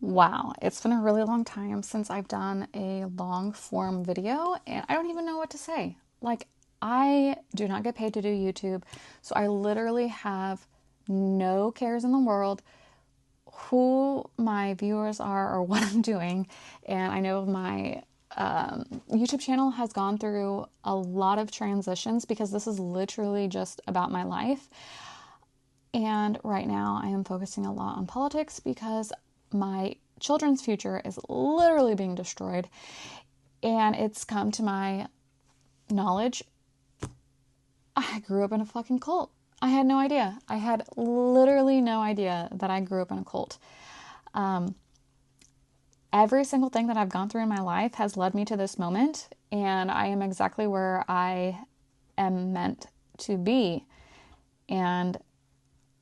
Wow, it's been a really long time since I've done a long form video, and I don't even know what to say. Like, I do not get paid to do YouTube, so I literally have no cares in the world who my viewers are or what I'm doing. And I know my YouTube channel has gone through a lot of transitions because this is literally just about my life. And right now, I am focusing a lot on politics because my children's future is literally being destroyed. And it's come to my knowledge, I grew up in a fucking cult. I had no idea. I had literally no idea that I grew up in a cult. Um, every single thing that I've gone through in my life has led me to this moment, and I am exactly where I am meant to be. And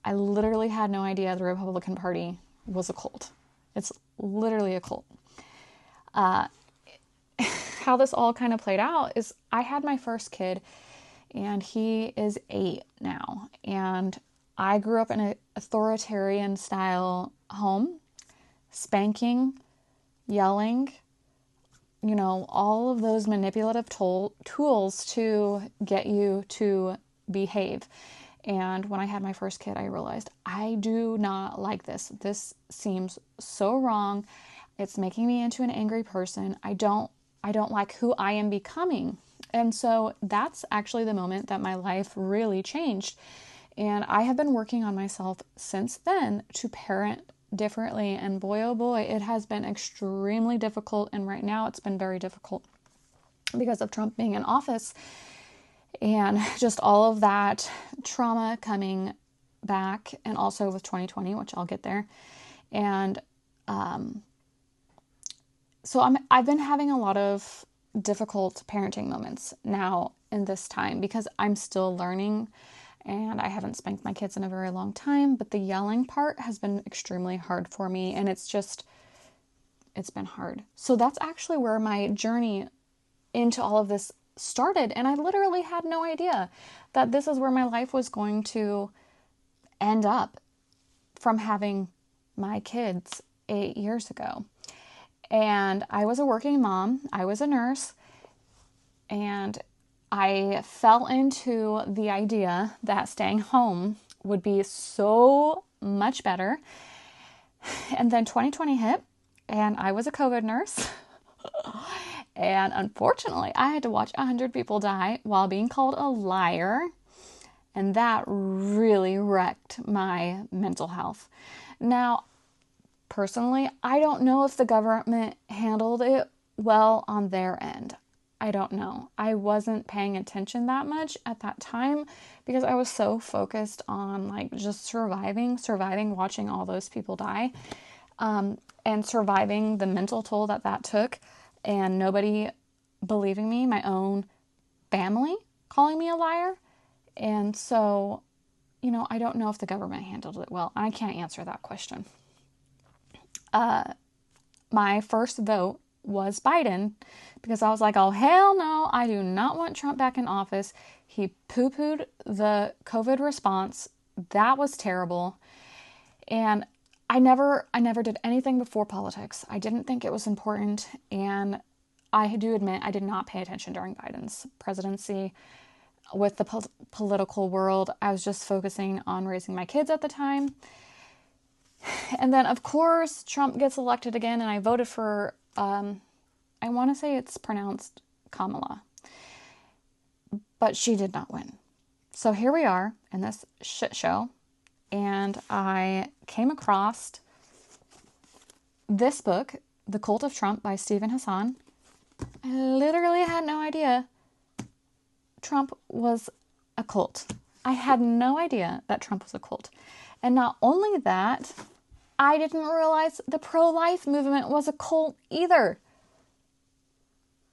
I literally had no idea the Republican Party was a cult. It's literally a cult. How this all kind of played out is I had my first kid, and he is 8 now. And I grew up in an authoritarian style home, spanking, yelling, all of those manipulative tools to get you to behave. And when I had my first kid, I realized I do not like this. This seems so wrong. It's making me into an angry person. I don't like who I am becoming. And so that's actually the moment that my life really changed. And I have been working on myself since then to parent differently. And boy, oh boy, it has been extremely difficult. And right now it's been very difficult because of Trump being in office and just all of that trauma coming back, and also with 2020, which I'll get there. And so I've been having a lot of difficult parenting moments now in this time because I'm still learning and I haven't spanked my kids in a very long time, but the yelling part has been extremely hard for me, and it's been hard. So that's actually where my journey into all of this started, and I literally had no idea that this is where my life was going to end up from having my kids 8 years ago. And I was a working mom, I was a nurse, and I fell into the idea that staying home would be so much better. And then 2020 hit, and I was a COVID nurse. And unfortunately, I had to watch 100 people die while being called a liar. And that really wrecked my mental health. Now, personally, I don't know if the government handled it well on their end. I don't know. I wasn't paying attention that much at that time because I was so focused on like just surviving, watching all those people die, and surviving the mental toll that took, and nobody believing me, my own family calling me a liar. And so, I don't know if the government handled it well. I can't answer that question. My first vote was Biden because I was like, oh, hell no, I do not want Trump back in office. He poo-pooed the COVID response. That was terrible. And I never did anything before politics. I didn't think it was important. And I do admit I did not pay attention during Biden's presidency with the political world. I was just focusing on raising my kids at the time. And then, of course, Trump gets elected again, and I voted for, I want to say it's pronounced Kamala, but she did not win. So here we are in this shit show, and I came across this book, The Cult of Trump by Steven Hassan. I literally had no idea Trump was a cult. I had no idea that Trump was a cult. And not only that, I didn't realize the pro-life movement was a cult either.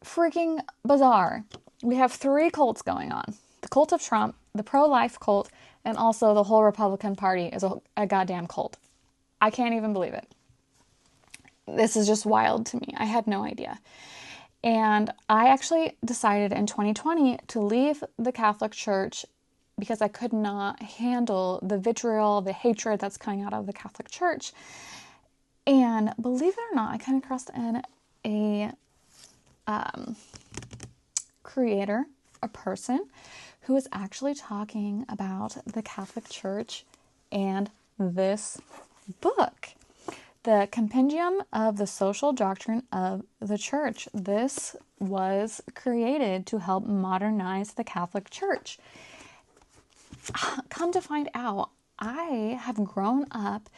Freaking bizarre. We have 3 cults going on. The cult of Trump, the pro-life cult, and also the whole Republican Party is a goddamn cult. I can't even believe it. This is just wild to me. I had no idea. And I actually decided in 2020 to leave the Catholic Church because I could not handle the vitriol, the hatred that's coming out of the Catholic Church. And believe it or not, I came across a creator, a person who is actually talking about the Catholic Church and this book, the Compendium of the Social Doctrine of the Church. This was created to help modernize the Catholic Church. Come to find out, I have grown up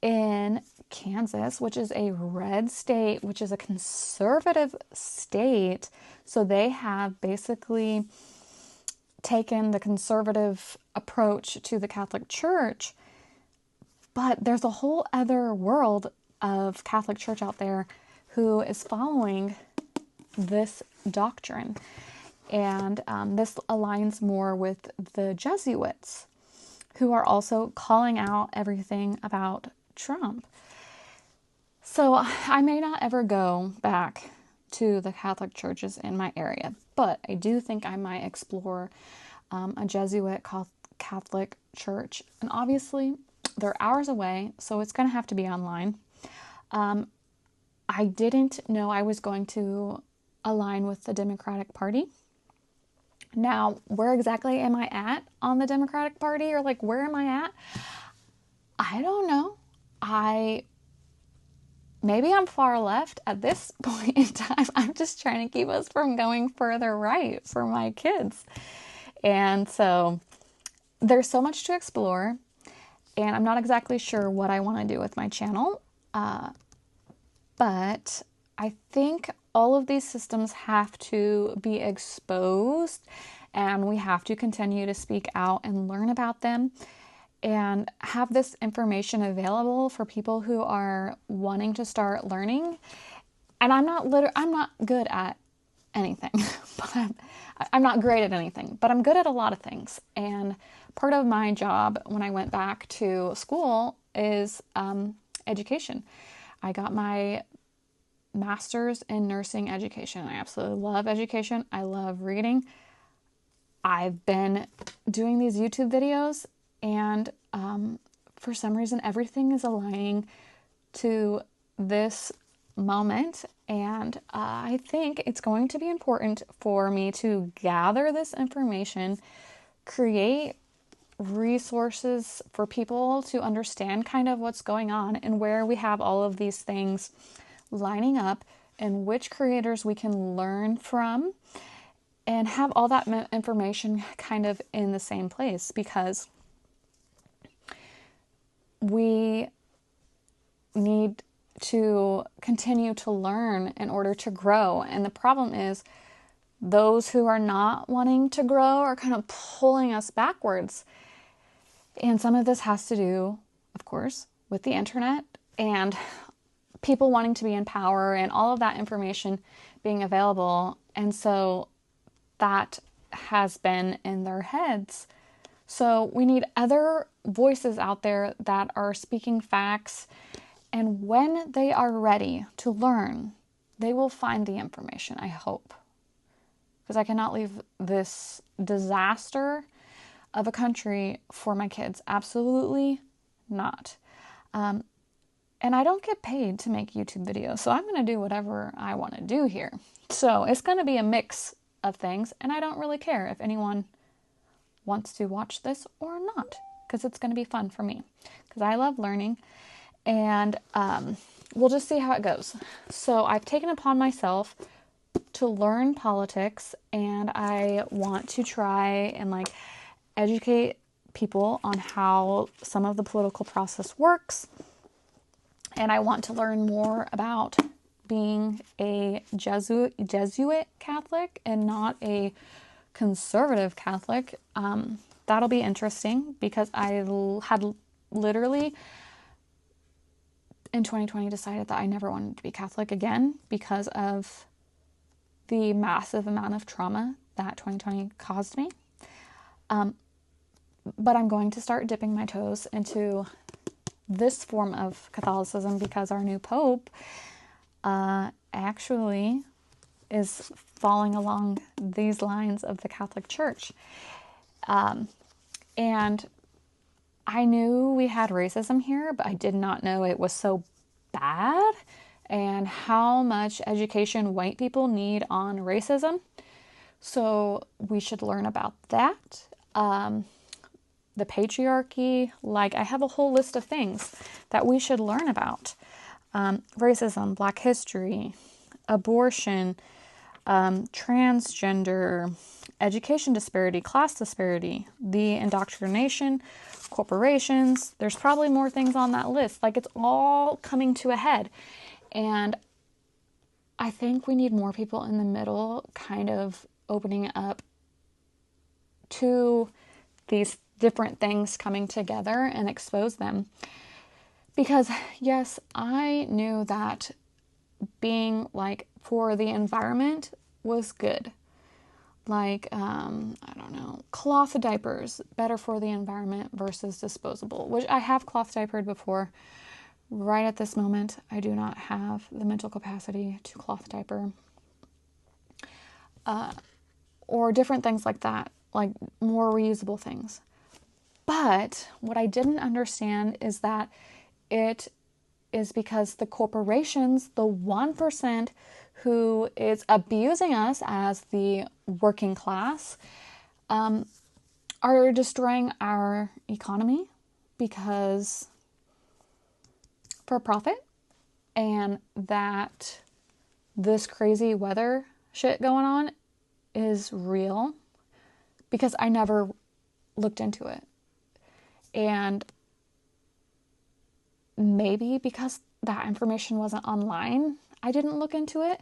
in Kansas, which is a red state, which is a conservative state. So they have basically taken the conservative approach to the Catholic Church. But there's a whole other world of Catholic Church out there who is following this doctrine. And this aligns more with the Jesuits, who are also calling out everything about Trump. So I may not ever go back to the Catholic churches in my area, but I do think I might explore a Jesuit Catholic church. And obviously, they're hours away, so it's going to have to be online. I didn't know I was going to align with the Democratic Party. Now, where exactly am I at on the Democratic Party, or like where am I at? I don't know. Maybe I'm far left at this point in time. I'm just trying to keep us from going further right for my kids. And so there's so much to explore, and I'm not exactly sure what I want to do with my channel. But I think all of these systems have to be exposed, and we have to continue to speak out and learn about them and have this information available for people who are wanting to start learning. And I'm not good at anything, but I'm not great at anything, but I'm good at a lot of things. And part of my job when I went back to school is education. I got my master's in nursing education. I absolutely love education. I love reading. I've been doing these YouTube videos, and for some reason, everything is aligning to this moment. And I think it's going to be important for me to gather this information, create resources for people to understand kind of what's going on and where we have all of these things lining up and which creators we can learn from, and have all that information kind of in the same place, because we need to continue to learn in order to grow. And the problem is those who are not wanting to grow are kind of pulling us backwards. And some of this has to do, of course, with the internet and people wanting to be in power and all of that information being available. And so that has been in their heads. So we need other voices out there that are speaking facts. And when they are ready to learn, they will find the information, I hope. Because I cannot leave this disaster of a country for my kids. Absolutely not. And I don't get paid to make YouTube videos, so I'm going to do whatever I want to do here. So it's going to be a mix of things, and I don't really care if anyone wants to watch this or not, because it's going to be fun for me, because I love learning, and we'll just see how it goes. So I've taken upon myself to learn politics, and I want to try and educate people on how some of the political process works. And I want to learn more about being a Jesuit Catholic and not a conservative Catholic. That'll be interesting, because I had literally in 2020 decided that I never wanted to be Catholic again because of the massive amount of trauma that 2020 caused me. But I'm going to start dipping my toes into this form of Catholicism, because our new Pope actually is falling along these lines of the Catholic Church. And I knew we had racism here, but I did not know it was so bad and how much education white people need on racism. So we should learn about that. The patriarchy, like I have a whole list of things that we should learn about. Racism, Black history, abortion, transgender, education disparity, class disparity, the indoctrination, corporations. There's probably more things on that list. Like it's all coming to a head. And I think we need more people in the middle kind of opening up to these different things coming together and expose them. Because yes, I knew that being like for the environment was good. Like, I don't know, cloth diapers, better for the environment versus disposable, which I have cloth diapered before. Right at this moment, I do not have the mental capacity to cloth diaper. Or different things like that, like more reusable things. But what I didn't understand is that it is because the corporations, the 1% who is abusing us as the working class, are destroying our economy because for profit, and that this crazy weather shit going on is real because I never looked into it. And maybe because that information wasn't online, I didn't look into it.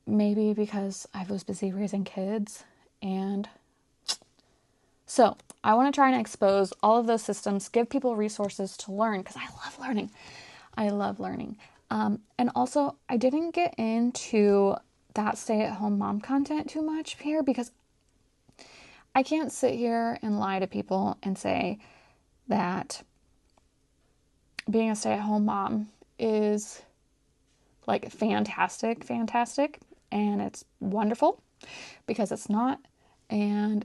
Maybe because I was busy raising kids. And so I want to try and expose all of those systems, give people resources to learn, because I love learning. I love learning. And also, I didn't get into that stay-at-home mom content too much here because I can't sit here and lie to people and say that being a stay-at-home mom is like fantastic, and it's wonderful, because it's not, and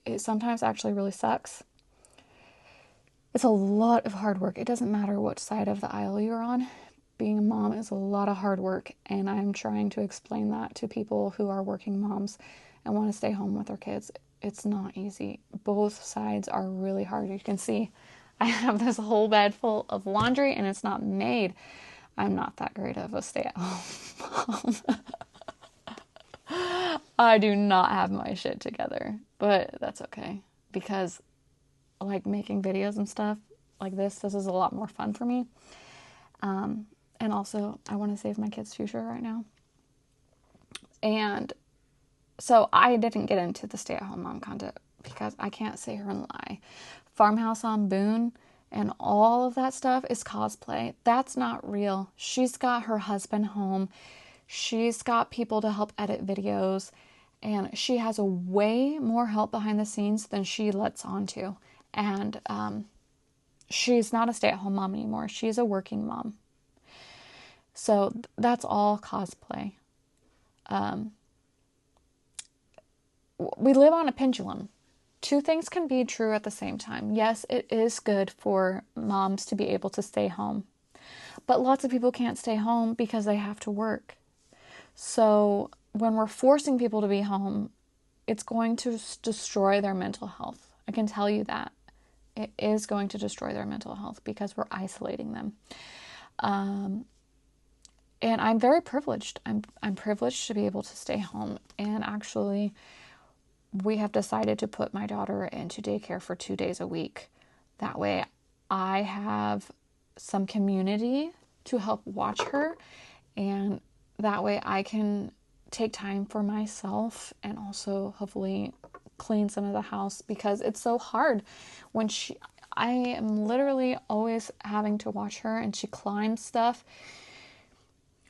it sometimes actually really sucks. It's a lot of hard work. It doesn't matter what side of the aisle you're on. Being a mom is a lot of hard work, and I'm trying to explain that to people who are working moms and want to stay home with their kids. It's not easy. Both sides are really hard. You can see I have this whole bed full of laundry and it's not made. I'm not that great of a stay-at-home mom. I do not have my shit together, but that's okay, because like making videos and stuff like this is a lot more fun for me. And also I want to save my kids' future right now. And so I didn't get into the stay-at-home mom content because I can't sit here and lie. Farmhouse on Boone and all of that stuff is cosplay. That's not real. She's got her husband home. She's got people to help edit videos. And she has a way more help behind the scenes than she lets on to. And she's not a stay-at-home mom anymore. She's a working mom. So that's all cosplay. We live on a pendulum. Two things can be true at the same time. Yes, it is good for moms to be able to stay home, but lots of people can't stay home because they have to work. So when we're forcing people to be home, it's going to destroy their mental health. I can tell you that. It is going to destroy their mental health because we're isolating them. And I'm very privileged. I'm privileged to be able to stay home. And actually, we have decided to put my daughter into daycare for 2 days a week. That way I have some community to help watch her, and that way I can take time for myself and also hopefully clean some of the house, because it's so hard when I am literally always having to watch her and she climbs stuff.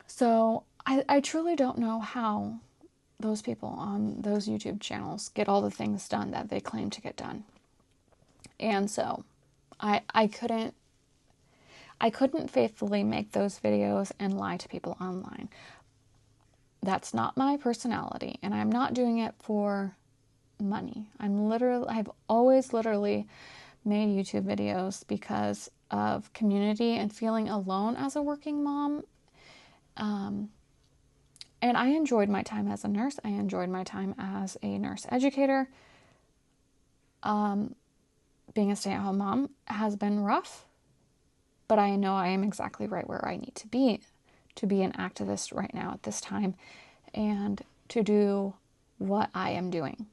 So I truly don't know how those people on those YouTube channels get all the things done that they claim to get done. And so I couldn't faithfully make those videos and lie to people online. That's not my personality, and I'm not doing it for money. I've always literally made YouTube videos because of community and feeling alone as a working mom. And I enjoyed my time as a nurse. I enjoyed my time as a nurse educator. Being a stay-at-home mom has been rough, but I know I am exactly right where I need to be an activist right now at this time and to do what I am doing.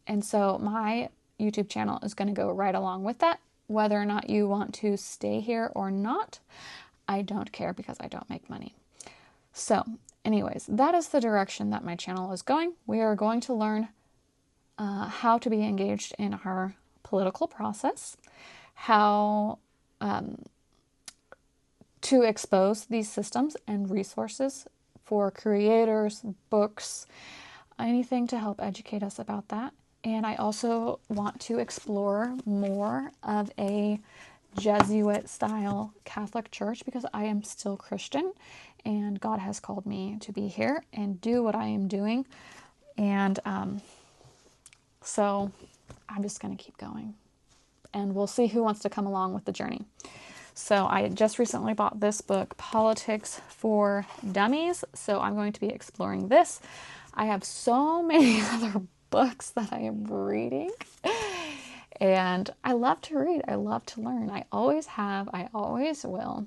And so my YouTube channel is going to go right along with that. Whether or not you want to stay here or not, I don't care because I don't make money. So anyways, that is the direction that my channel is going. We are going to learn how to be engaged in our political process, how to expose these systems and resources for creators, books, anything to help educate us about that. And I also want to explore more of a Jesuit-style Catholic church because I am still Christian and God has called me to be here and do what I am doing. And so I'm just going to keep going. And we'll see who wants to come along with the journey. So I just recently bought this book, Politics for Dummies. So I'm going to be exploring this. I have so many other books that I am reading. And I love to read. I love to learn. I always have. I always will.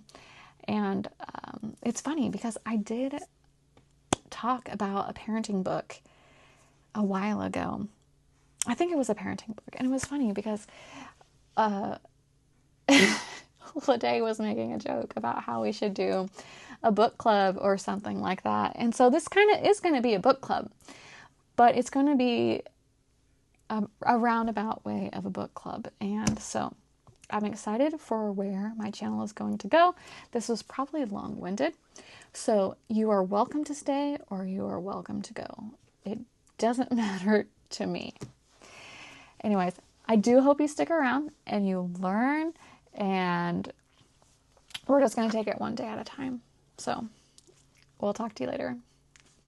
And it's funny because I did talk about a parenting book a while ago. I think it was a parenting book. And it was funny because Lede was making a joke about how we should do a book club or something like that. And so this kind of is going to be a book club, but it's going to be a roundabout way of a book club. And so I'm excited for where my channel is going to go. This was probably long-winded. So you are welcome to stay or you are welcome to go. It doesn't matter to me. Anyways, I do hope you stick around and you learn, and we're just going to take it one day at a time. So we'll talk to you later.